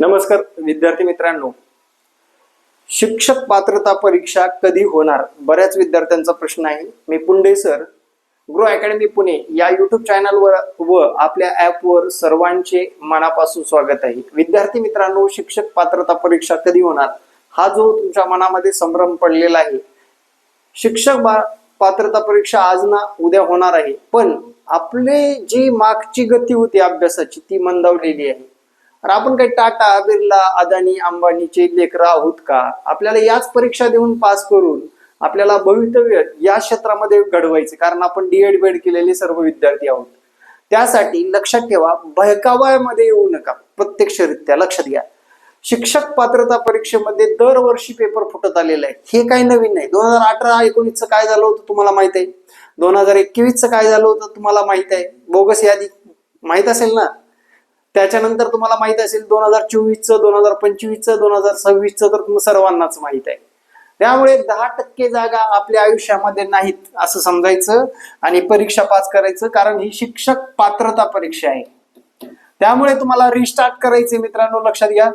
नमस्कार विद्यार्थी मित्रांनो, शिक्षक पात्रता परीक्षा कधी होणार? बऱ्याच विद्यार्थ्यांचा प्रश्न आहे. मी Punde sir, grow academy Pune या युट्यूब चॅनलवर व आपल्या ऍपवर सर्वांचे मनापासून स्वागत आहे. विद्यार्थी मित्रांनो, शिक्षक पात्रता परीक्षा कधी होणार हा जो तुमच्या मनामध्ये संभ्रम पडलेला आहे. शिक्षक पात्रता परीक्षा आज ना उद्या होणार आहे, पण आपले जी मागची गती होती अभ्यासाची ती मंदावलेली आहे. तर आपण काही टाटा, बिर्ला, अदानी, अंबानीचे लेकरं आहोत का? आपल्याला याच परीक्षा देऊन पास करून आपल्याला भवितव्य या क्षेत्रामध्ये घडवायचे, कारण आपण डीएड बेड केलेले सर्व विद्यार्थी आहोत. त्यासाठी लक्षात ठेवा, बहकाव्यामध्ये येऊ नका. प्रत्यक्षरित्या लक्षात घ्या, शिक्षक पात्रता परीक्षेमध्ये दरवर्षी पेपर फुटत आलेला आहे. हे काही नवीन नाही. 2018-19चं काय झालं होतं तुम्हाला माहित आहे. 2021चं काय झालं होतं तुम्हाला माहित आहे. बोगस यादी माहित असेल ना. त्याच्यानंतर तुम्हाला माहित असेल 2024चं, 2025चं, 2026चं तर सर्वांनाच माहित आहे. त्यामुळे 10% जागा आपल्या आयुष्यामध्ये नाहीत असं समजायचं आणि परीक्षा पास करायचं, कारण ही शिक्षक पात्रता परीक्षा आहे. त्यामुळे तुम्हाला रिस्टार्ट करायचे मित्रांनो. लक्षात घ्या,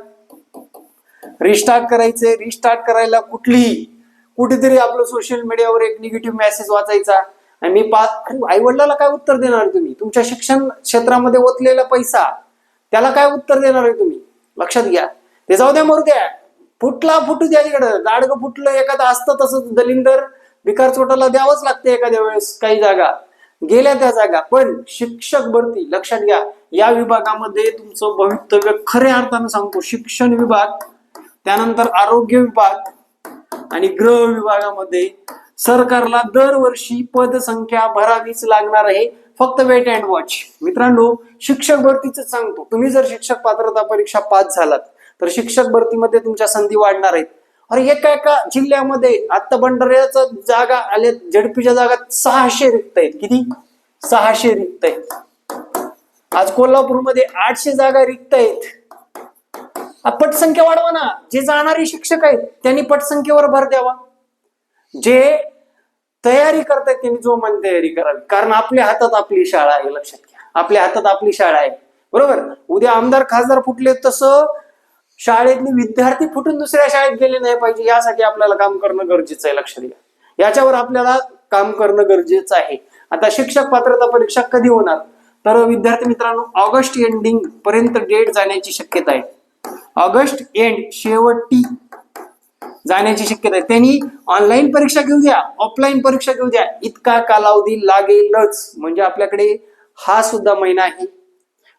रिस्टार्ट करायचे. रिस्टार्ट करायला कुठेतरी आपलं सोशल मीडियावर एक निगेटिव्ह मेसेज वाचायचा आणि मी आई वडिलाला काय उत्तर देणार तुम्ही? तुमच्या शिक्षण क्षेत्रामध्ये ओतलेला पैसा त्याला काय उत्तर देणार आहे तुम्ही? लक्षात घ्या. ते जाऊ द्या, मरू द्या, फुटू द्या. इकडं दाडगं फुटलं एखादं असतं तसंच दलिंदर भिकार चोटाला द्यावंच लागते एखाद्या वेळेस. काही जागा गेल्या त्या जागा. पण शिक्षक भरती लक्षात घ्या, या विभागामध्ये तुमचं भवितव्य खऱ्या अर्थानं सांगतो. शिक्षण विभाग, त्यानंतर आरोग्य विभाग आणि गृह विभागामध्ये सरकारला दरवर्षी पदसंख्या भरावीच लागणार आहे. फक्त वेट अँड वॉच. मित्रांनो, शिक्षक भरतीच सांगतो, तुम्ही जर शिक्षक पात्रता परीक्षा पास झालात तर शिक्षक भरतीमध्ये तुमच्या संधी वाढणार आहेत. अरे एका जिल्ह्यामध्ये आता भंडाऱ्याच्या जागा आल्या, झडपीच्या जागा 600 रिक्त आहेत. किती? 600 रिक्त आहेत. आज कोल्हापूरमध्ये 800 जागा रिक्त आहेत. पटसंख्या वाढवा ना. जे जाणारे शिक्षक आहेत त्यांनी पटसंख्येवर भर द्यावा. जे तयारी करतायत त्यांनी जोमान तयारी करावी, कारण आपल्या हातात आपली शाळा आहे. लक्षात घ्या, आपल्या हातात आपली शाळा आहे. बरोबर. उद्या आमदार खासदार फुटले तसं शाळेतले विद्यार्थी फुटून दुसऱ्या शाळेत गेले नाही पाहिजे, यासाठी आपल्याला काम करणं गरजेचं आहे. लक्षात घ्या, याच्यावर आपल्याला काम करणं गरजेचं आहे. आता शिक्षक पात्रता परीक्षा कधी होणार? तर विद्यार्थी मित्रांनो, ऑगस्ट एंडिंग पर्यंत डेट जाण्याची शक्यता आहे. ऑगस्ट एंड शेवटी जाण्याची शक्यता आहे. त्यांनी ऑनलाईन परीक्षा घेऊ द्या, ऑफलाईन परीक्षा घेऊ द्या, इतका कालावधी लागेलच. म्हणजे आपल्याकडे हा सुद्धा महिना आहे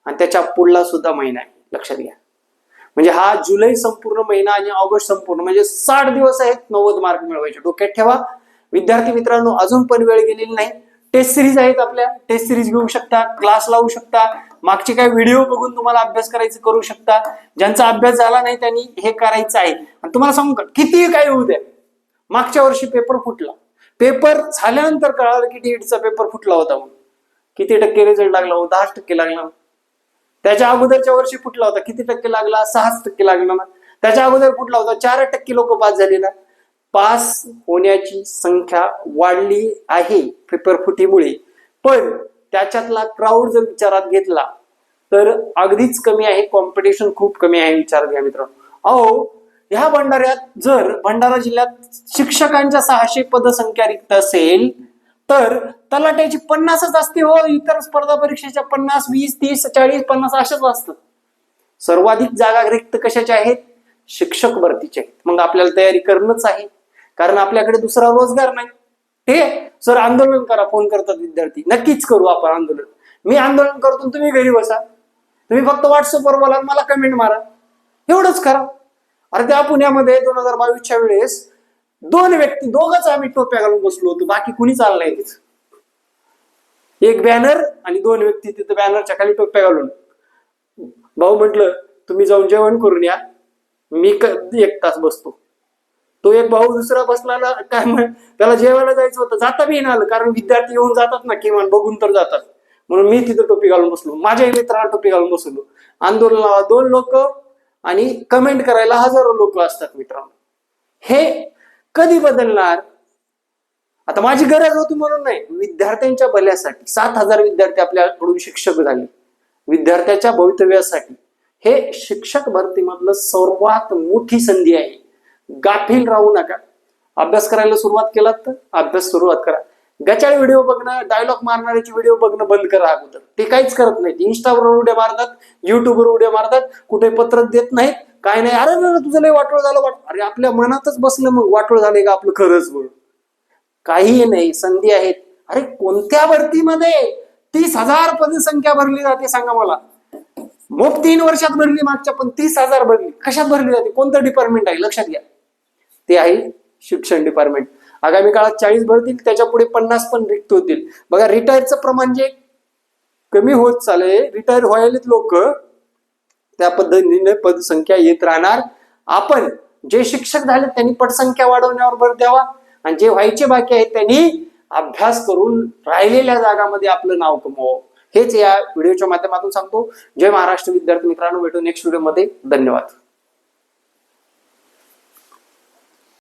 आणि त्याच्या पुढला सुद्धा महिना आहे. लक्षात घ्या, म्हणजे हा जुलै संपूर्ण महिना आणि ऑगस्ट संपूर्ण, म्हणजे 60 दिवस आहेत 90 मार्क मिळवायचे. डोक्यात ठेवा विद्यार्थी मित्रांनो. अजून पण वेळ गेलेली नाही. टेस्ट सिरीज आहेत आपल्या, टेस्ट सिरीज घेऊ शकता, क्लास लावू शकता, मागचे काही व्हिडिओ बघून तुम्हाला अभ्यास करायचं करू शकता. ज्यांचा अभ्यास झाला नाही त्यांनी हे करायचं आहे. आणि तुम्हाला सांगू का, किती काय होऊ द्या, मागच्या वर्षी पेपर फुटला, पेपर झाल्यानंतर कळालं की डीएडचा पेपर फुटला होता म्हणून. किती टक्के रिझल्ट लागला? 10% लागला. त्याच्या अगोदरच्या वर्षी फुटला होता, किती टक्के लागला? 6% लागला ना. त्याच्या अगोदर फुटला होता, 4% लोक पास झाले ना. पास होण्याची संख्या वाढली आहे पेपर फुटीमुळे, पण त्याच्यातला क्राऊड जर विचारात घेतला तर अगदीच कमी आहे. कॉम्पिटिशन खूप कमी आहे. विचार घ्या मित्रांनो. अहो, ह्या भंडाऱ्यात जर भंडारा जिल्ह्यात शिक्षकांच्या 600 पदसंख्या रिक्त असेल तर तलाट्याची 50च असते हो. इतर स्पर्धा परीक्षेच्या 50, 20, 30, 40, 50 अशाच असतात. सर्वाधिक जागा रिक्त कशाच्या आहेत? शिक्षक भरतीच्या आहेत. मग आपल्याला तयारी करणंच आहे, कारण आपल्याकडे दुसरा रोजगार नाही. हे सर आंदोलन करा, फोन करतात विद्यार्थी. नक्कीच करू आपण आंदोलन. मी आंदोलन करतो, तुम्ही घरी बसा. तुम्ही फक्त व्हॉट्सअपवर बोला, मला कमेंट मारा, एवढंच करा. अरे त्या पुण्यामध्ये 2022च्या वेळेस दोघंच आम्ही टोप्या घालून बसलो होतो, बाकी कुणी चाललं नाही तिथं. एक बॅनर आणि 2 व्यक्ती तिथं बॅनरच्या खाली टोप्या घालून. भाऊ म्हटलं तुम्ही जाऊन जेवण करून या, मी 1 तास बसतो. तो एक भाऊ दुसरा बसला ना, काय त्याला जेवायला जायचं होतं, जाता बी नाही आलं, कारण विद्यार्थी येऊन जातात ना, किमान बघून तर जातात. म्हणून मी तिथं टोपी घालून बसलो, माझ्या मित्राला टोपी घालून बसलो. आंदोलनाला 2 लोक आणि कमेंट करायला हजारो लोक असतात मित्रांनो. हे कधी बदलणार? आता माझी गरज होती म्हणून नाही, विद्यार्थ्यांच्या भल्यासाठी. 7,000 विद्यार्थी आपल्याकडून शिक्षक झाले, विद्यार्थ्याच्या भवितव्यासाठी. हे शिक्षक भरतीमधलं सर्वात मोठी संधी आहे. गाफील राहू नका. अभ्यास करायला सुरुवात केलात तर अभ्यास सुरुवात करा. गचाळ व्हिडिओ बघणं, डायलॉग मारणाऱ्याचे व्हिडिओ बघणं बंद करा अगोदर. ते काहीच करत नाहीत. इंस्टावर उड्या मारतात, युट्यूबवर उड्या मारतात, कुठे पत्र देत नाहीत, काय नाही. अरे तुझं लय वाटोळ झालं. अरे आपल्या मनातच बसलं मग वाटोळ झालंय का आपलं खरंच बोल. काही नाही, संधी आहेत. अरे कोणत्या भरतीमध्ये 30,000 पदसंख्या भरली जाते सांगा मला. मग 3 वर्षात भरली मागच्या, पण 30,000 भरली. कशात भरली जाते? कोणतं डिपार्टमेंट आहे लक्षात घ्या. ते आहे शिक्षण डिपार्टमेंट. आगामी काळात 40 भरतील, त्याच्या पुढे 50 पण रिक्त होतील. बघा रिटायरचं प्रमाण जे कमी होत चाललंय, रिटायर व्हायलेत लोक, त्या पद्धतीने पदसंख्या येत राहणार. आपण जे शिक्षक झाले त्यांनी पटसंख्या वाढवण्यावर भर द्यावा आणि जे व्हायचे बाकी आहेत त्यांनी अभ्यास करून राहिलेल्या जागामध्ये आपलं नाव कमवावं. हेच या व्हिडिओच्या माध्यमातून सांगतो. जय महाराष्ट्र विद्यार्थी मित्रांनो, भेटू नेक्स्ट व्हिडिओमध्ये. धन्यवाद.